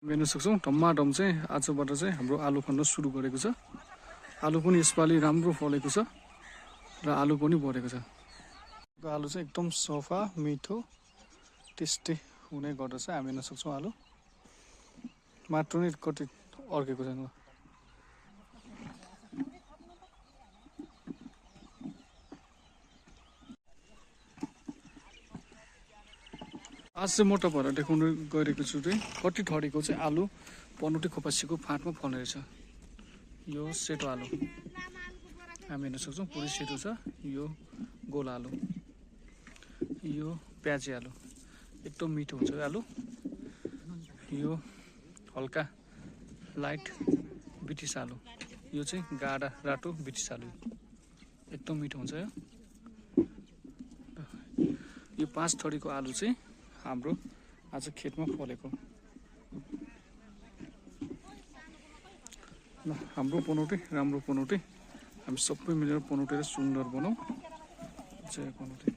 हेर्न सक्छौँ टमाटम चाहिँ आजबाट चाहिँ हाम्रो आलु खन्न सुरु गरेको छ। आलु पनि यसपालि राम्रो फलेको छ र आलु पनि बढेको छ। आलु चाहिँ एकदम सफा मिठो टेस्टी हुने गर्दछ। हामी हेर्न सक्छौँ आलु मात्र नै कति अर्केको छैन। आज चाहिँ म तपाईँहरूलाई देखाउनु गइरहेको छु चाहिँ कति ठडीको चाहिँ आलु पनौटे खोपासीको फाँटमा फल्ने रहेछ। यो सेतो आलु हामी हेर्न सक्छौँ पुरै सेतो छ। यो गोला आलु, यो प्याजी आलु एकदम मिठो हुन्छ यो आलु। यो हल्का लाइट ब्रिटिस आलु, यो चाहिँ गाढा रातो ब्रिटिस आलु एकदम मिठो हुन्छ यो 5 थरीको आलु चाहिँ हाम्रो आज खेतमा फलेको। ल हाम्रो पनौटे राम्रो पनौटे हामी सबै मिलेर पनौटे सुन्दर बनाऊ। जय पनौटे।